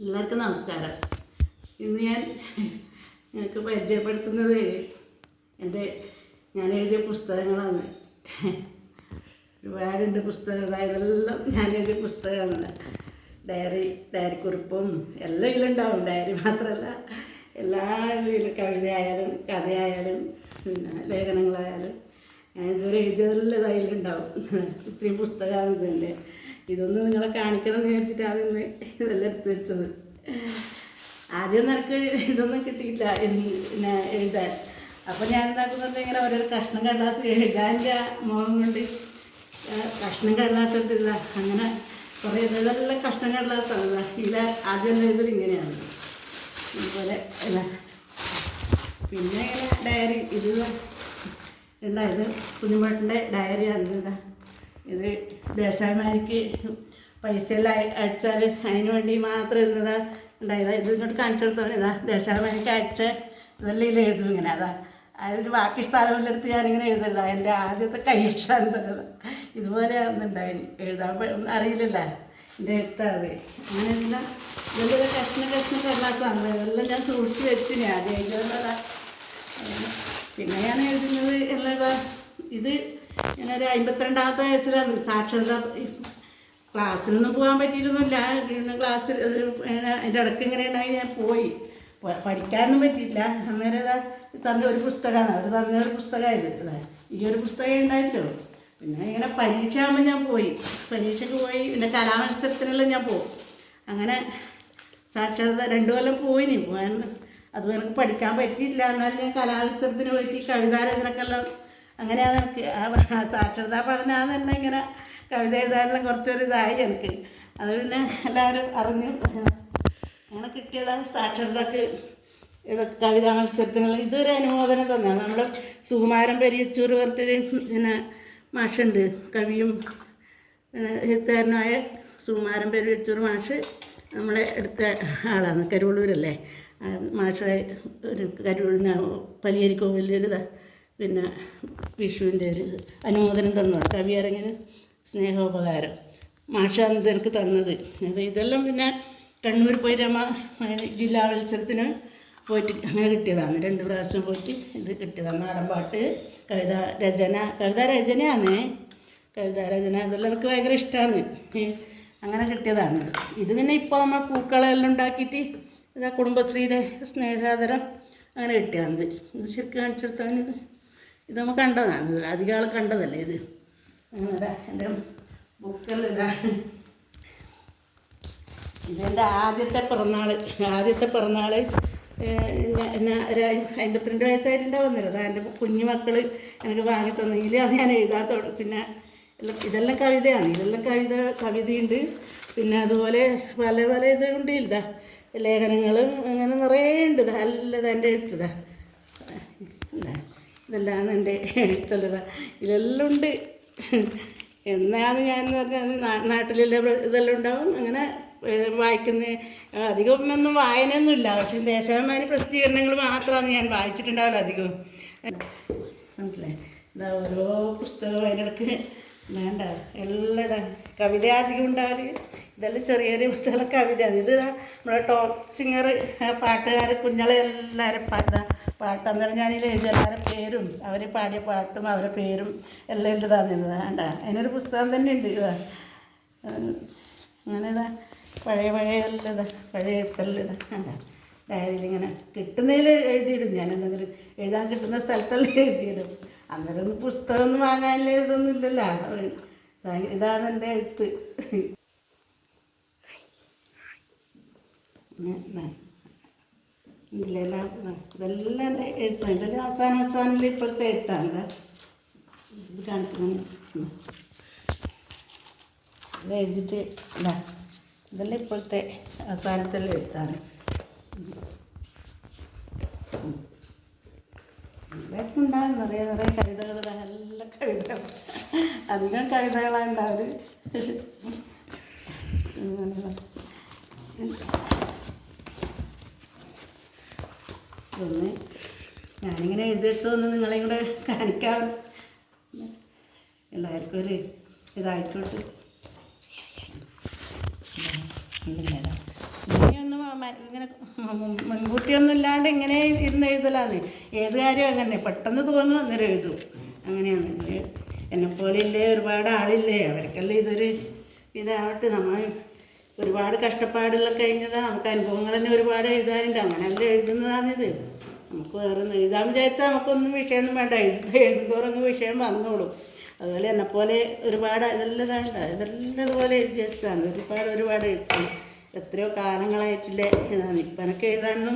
എല്ലാവർക്കും നമസ്കാരം. ഇന്ന് ഞാൻ നിങ്ങൾക്ക് പരിചയപ്പെടുത്തുന്നത് ഞാൻ എഴുതിയ പുസ്തകങ്ങളാണ്. ഒരുപാടുണ്ട് പുസ്തകം. ഇതെല്ലാം ഞാൻ എഴുതിയ പുസ്തകമാണ്. ഡയറിക്കുറിപ്പും എല്ലാം ഇതിലുണ്ടാവും. ഡയറി മാത്രമല്ല, എല്ലാ ഇതിലും കവിതയായാലും കഥയായാലും പിന്നെ ലേഖനങ്ങളായാലും ഞാൻ ഇതുവരെ എഴുതിയതെല്ലാം അതിലുണ്ടാവും. ഇത്രയും പുസ്തകമാണ് ഇതിൻ്റെ. ഇതൊന്നും നിങ്ങളെ കാണിക്കണം എന്ന് വിചാരിച്ചിട്ടാണ് ഇന്ന് ഇതെല്ലാം എടുത്തു വെച്ചത്. ആദ്യം നിനക്ക് ഇതൊന്നും കിട്ടിയില്ല പിന്നെ എഴുതാൻ. അപ്പം ഞാൻ എന്താക്കുന്നത്, ഇങ്ങനെ ഓരോ കഷ്ണം കടലാസ് എഴുതാൻ്റെ മോഹം കൊണ്ട് കഷ്ണം കടലാസെടുത്തില്ല. അങ്ങനെ കുറേ ഇതെല്ലാം കഷ്ണം കടലാസാണ്. ഇതിൽ ആദ്യം എഴുതൽ ഇങ്ങനെയാണ്. അതുപോലെ അല്ല, പിന്നെ ഇങ്ങനെ ഡയറി ഇത് ഉണ്ടായത് കുഞ്ഞുമേട്ടൻ്റെ ഡയറിയാണ്. ഇത് ദേശാഭിമാനിക്ക് പൈസ എല്ലാം അയച്ചാൽ അതിന് വേണ്ടി മാത്രം ഇരുന്നതാ ഉണ്ടായതാ. ഇത് ഇങ്ങോട്ട് കാണിച്ചു കൊടുത്തോളൂ. ഇതാ ദേശാഭിമാനിക്ക് അയച്ച ഇതെല്ലാം ഇതിൽ എഴുതും ഇങ്ങനെ. അതാ അതിന് ബാക്കി സ്ഥലമെല്ലാം എടുത്ത് ഞാനിങ്ങനെ എഴുതരുതാ. എൻ്റെ ആദ്യത്തെ കൈയക്ഷരം തരുന്നത് ഇതുപോലെയാണെന്ന് ഉണ്ടായി. എഴുതാൻ അറിയില്ലല്ലോ എൻ്റെ എഴുത്താത്. അങ്ങനെ എല്ലാം ഇതെല്ലാം കഷ്ണം കടലാസാണ്. ഇതെല്ലാം ഞാൻ സൂക്ഷിച്ച് വെച്ചിന് ആദ്യം എഴുതുന്നതാ. പിന്നെ ഞാൻ എഴുതുന്നത് എല്ലാം ഇത് ഞാനൊരു 52ാമത്തെ വയസ്സിലാണ് സാക്ഷരത. ക്ലാസ്സിലൊന്നും പോകാൻ പറ്റിയിരുന്നില്ല. ക്ലാസ്സിൽ അതിൻ്റെ ഇടയ്ക്ക് ഇങ്ങനെ ഉണ്ടായി ഞാൻ പോയി. പഠിക്കാനൊന്നും പറ്റിയില്ല. അന്നേരം ഇതാ തന്ന ഒരു പുസ്തകമാണ്. അവർ തന്ന ഒരു പുസ്തകമായത്. ഇതാ ഈ ഒരു പുസ്തകം ഉണ്ടായില്ലോ. പിന്നെ ഇങ്ങനെ പരീക്ഷ ആകുമ്പോൾ ഞാൻ പോയി. പരീക്ഷയ്ക്ക് പോയി. പിന്നെ കലാമത്സരത്തിനെല്ലാം ഞാൻ പോകും. അങ്ങനെ സാക്ഷരത 2 കൊല്ലം പോയിനി പോകാൻ. അതും എനിക്ക് പഠിക്കാൻ പറ്റിയില്ല. എന്നാലും ഞാൻ കലാമത്സരത്തിന് പോയിട്ട് കവിതാരചനക്കെല്ലാം അങ്ങനെയാണ് എനിക്ക് സാക്ഷരതാ പഠനമാണെന്ന് തന്നെ ഇങ്ങനെ കവിത എഴുതാനെല്ലാം കുറച്ചൊരു ഇതായി എനിക്ക്. അത് പിന്നെ എല്ലാവരും അറിഞ്ഞു. അങ്ങനെ കിട്ടിയതാണ് സാക്ഷരതക്ക് ഇതൊക്കെ കവിതാ മത്സരത്തിനുള്ള ഇതൊരു അനുമോദനം തന്നെയാണ്. നമ്മൾ സുകുമാരൻ പെരിയച്ചൂർ പറഞ്ഞിട്ടൊരു പിന്നെ മാഷുണ്ട്. കവിയും എഴുത്തുകാരനായ സുകുമാരൻ പെരിയച്ചൂർ മാഷ് നമ്മളെ എടുത്ത ആളാണ്. കരുവള്ളൂരല്ലേ മാഷ്. ഒരു കരുവള്ളിന് പലിയരിക്കോവിലൊരിതാ പിന്നെ വിഷുവിൻ്റെ ഒരു അനുമോദനം തന്നത്. കവിയരങ്ങിന് സ്നേഹോപകാരം മാഷാണ് എനിക്ക് തന്നത്. ഇതെല്ലാം പിന്നെ കണ്ണൂർ പോയി ജില്ലാ മത്സരത്തിന് പോയിട്ട് അങ്ങനെ കിട്ടിയതാണ്. 2 പ്രാവശ്യം പോയിട്ട് ഇത് കിട്ടിയതാണ്. നാടൻപാട്ട്, കവിതാ രചനയാണ്. ഇതെല്ലാം എനിക്ക് ഭയങ്കര ഇഷ്ടമാണ്. അങ്ങനെ കിട്ടിയതാണ്. ഇത് പിന്നെ ഇപ്പോൾ നമ്മൾ പൂക്കളെല്ലാം ഉണ്ടാക്കിയിട്ട് ഇതാ കുടുംബശ്രീയുടെ സ്നേഹാദരം അങ്ങനെ കിട്ടിയതാണ്. ഇത് ശരിക്കും കാണിച്ചെടുത്താണ്. ഇത് നമ്മൾ കണ്ടതാണ്. അധികം ആൾ കണ്ടതല്ലേ ഇത്. അങ്ങനെ എൻ്റെ ബുക്കെല്ലാം ഇതെൻ്റെ ആദ്യത്തെ പിറന്നാൾ എന്നെ ഒരു 52 വയസ്സായിട്ടുണ്ടാവുന്നില്ല. അതാ എൻ്റെ കുഞ്ഞു മക്കൾ എനിക്ക് വാങ്ങി തന്നെങ്കിൽ അത് ഞാൻ എഴുതാൻ പിന്നെ ഇതെല്ലാം കവിതയാണ്. കവിതയുണ്ട്. പിന്നെ അതുപോലെ പല ഇതുണ്ട്. ഇതാ ലേഖനങ്ങളും അങ്ങനെ നിറയെ ഉണ്ട്. നല്ലത് എൻ്റെ എഴുത്തതാ. ഇതെല്ലാം എൻ്റെ എഴുത്തല്ലതാ. ഇതെല്ലാം ഉണ്ട്. എന്നാണ് ഞാനെന്ന് പറഞ്ഞാൽ നാട്ടിലെല്ലാം ഇതെല്ലാം ഉണ്ടാവും. അങ്ങനെ വായിക്കുന്ന അധികം ഒന്നും വായനയൊന്നുമില്ല. പക്ഷേ ദേശാഭിമാനി പ്രസിദ്ധീകരണങ്ങൾ മാത്രമാണ് ഞാൻ വായിച്ചിട്ടുണ്ടാവില്ല അധികവും. മനസ്സിലായി. ഇതാ ഓരോ പുസ്തകവും അതിനിടയ്ക്ക് വേണ്ട എല്ലാം ഇതാണ്. കവിത അധികം ഉണ്ടാവില്ല. ഇതെല്ലാം ചെറിയ പുസ്തകങ്ങളെ കവിതയാണ്. ഇത് നമ്മുടെ ടോപ്പ് സിംഗർ പാട്ടുകാർ കുഞ്ഞളെ എല്ലാവരും പാട്ട് അന്നേരം ഞാനിൽ എഴുതി എല്ലാവരുടെ പേരും അവർ പാടിയ പാട്ടും അവരുടെ പേരും എല്ലാം ഉള്ളതാണ്. വേണ്ട അതിനൊരു പുസ്തകം തന്നെ ഉണ്ട്. അങ്ങനെ പഴയ എല്ലാം പഴയ എഴുത്തെല്ലാം വേണ്ട ഡയറിയിൽ ഇങ്ങനെ കിട്ടുന്നതിൽ എഴുതിയിടും. ഞാൻ എന്തെങ്കിലും എഴുതാൻ കിട്ടുന്ന സ്ഥലത്തെല്ലാം എഴുതിയിടും. അന്നേരം ഒന്നും പുസ്തകമൊന്നും വാങ്ങാനില്ല, ഇതൊന്നും ഇല്ലല്ലോ. ഇതാണ് എൻ്റെ എഴുത്ത്. ഇതെല്ലാം എൻ്റെ എഴുത്താണ്. ഇതെല്ലാം അവസാനം ഇപ്പോഴത്തെ എഴുത്താണ്. ഇത് കാണിക്കണം. ഇത് എഴുതിയിട്ട് ഇതെല്ലാം ഇപ്പോഴത്തെ അവസാനത്തെല്ലാം എഴുത്താണ്. ഇതൊക്കെ ഉണ്ടാകും നിറയെ കവിതകൾ. നല്ല കവിതകൾ, അധികം കവിതകളാണ് ഉണ്ടാവല്. ഒന്ന് ഞാനിങ്ങനെ എഴുതി വെച്ചതൊന്ന് നിങ്ങളെയും കൂടെ കാണിക്കാം. എല്ലാവർക്കും ഒരു ഇതായിക്കോട്ടെ. ഇനിയൊന്നും ഇങ്ങനെ മുൻകൂട്ടിയൊന്നും ഇല്ലാണ്ട് ഇങ്ങനെ ഇരുന്ന് എഴുതലാന്ന്. ഏത് കാര്യവും അങ്ങനെ പെട്ടെന്ന് തോന്നും അന്നേരം എഴുതും. അങ്ങനെയാണ്. എന്നെപ്പോലെ ഇല്ലേ ഒരുപാട് ആളില്ലേ, അവർക്കെല്ലാം ഇതൊരു ഇതാവട്ടെ. നമ്മൾ ഒരുപാട് കഷ്ടപ്പാടെല്ലാം കഴിഞ്ഞതാണ്, നമുക്ക് അനുഭവങ്ങൾ തന്നെ ഒരുപാട് എഴുതാനുണ്ട്. അങ്ങനെയല്ല എഴുതുന്നതാണിത്. നമുക്ക് വേറെ ഒന്നും എഴുതാൻ വിചാരിച്ചാൽ നമുക്കൊന്നും വിഷയമൊന്നും വേണ്ട, എഴുതുന്നവരൊന്നും വിഷയം വന്നോളും. അതുപോലെ എന്നെപ്പോലെ ഒരുപാട് ഇതെല്ലാം ഇതുപോലെ എഴുതി വെച്ചാണ്. ഒരുപാട് എഴുതാണ്. എത്രയോ കാലങ്ങളായിട്ടില്ലേ ഇതാണ്. ഇപ്പം എനിക്ക് എഴുതാനൊന്നും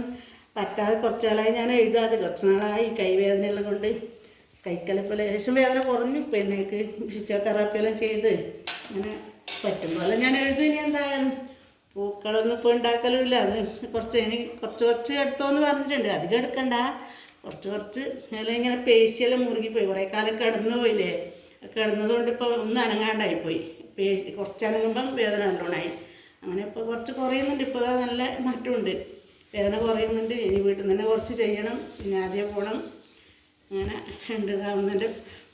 പറ്റാതെ കുറച്ച് നാളായി ഞാൻ എഴുതാതെ. കുറച്ച് നാളായി കൈവേദനയെല്ലാം കൊണ്ട് കൈക്കലപ്പോൾ ലേശം വേദന കുറഞ്ഞു. ഇപ്പം എനിക്ക് ഫിസിയോതെറാപ്പിയെല്ലാം ചെയ്ത് അങ്ങനെ പറ്റുമ്പോൾ ഞാൻ എഴുതും. ഇനി എന്തായാലും പൂക്കളൊന്നും ഇപ്പോൾ ഉണ്ടാക്കലുമില്ല. അത് കുറച്ച് എടുത്തോന്ന് പറഞ്ഞിട്ടുണ്ട്. അധികം എടുക്കണ്ട, കുറച്ച് അല്ലെങ്കിൽ ഇങ്ങനെ പേശിയെല്ലാം മുറുകിപ്പോയി. കുറേ കാലം കിടന്നു പോയില്ലേ, കിടന്നതുകൊണ്ട് ഇപ്പോൾ ഒന്നും അനങ്ങാണ്ടായിപ്പോയി. കുറച്ച് അനങ്ങുമ്പം വേദന നല്ലോണമായി. അങ്ങനെ ഇപ്പോൾ കുറച്ച് കുറയുന്നുണ്ട്. ഇപ്പോൾ നല്ല മാറ്റമുണ്ട്, വേദന കുറയുന്നുണ്ട്. ഇനി വീട്ടിൽ നിന്ന് തന്നെ കുറച്ച് ചെയ്യണം, പിന്നെ ആദ്യം പോകണം. അങ്ങനെ ഉണ്ട്.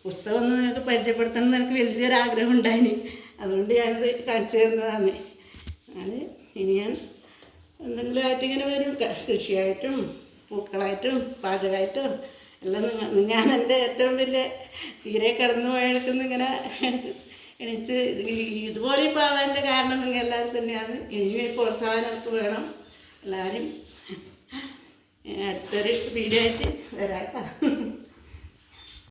പുസ്തകം ഒന്ന് നിങ്ങൾക്ക് പരിചയപ്പെടുത്തണം എന്ന് എനിക്ക് വലിയൊരാഗ്രഹം ഉണ്ടായിന്. അതുകൊണ്ട് ഞാനിത് കാണിച്ചു തരുന്നതാണ്. ഇനി ഞാൻ എന്തെങ്കിലും ആയിട്ട് ഇങ്ങനെ വരും, കൃഷിയായിട്ടും പൂക്കളായിട്ടും പാചകമായിട്ടും എല്ലാം. ഞാൻ എൻ്റെ ഏറ്റവും വലിയ തീരെ കിടന്നു പോയെടുക്കുന്ന ഇങ്ങനെ എണീച്ച് ഇതുപോലെ ഇപ്പോൾ ആവാൻ്റെ കാരണം നിങ്ങൾ എല്ലാവരും തന്നെയാണ്. ഇനിയും പ്രോത്സാഹനം എനിക്ക് വേണം. എല്ലാവരും അടുത്തൊരു വീഡിയോ ആയിട്ട് വരാം കേട്ടോ.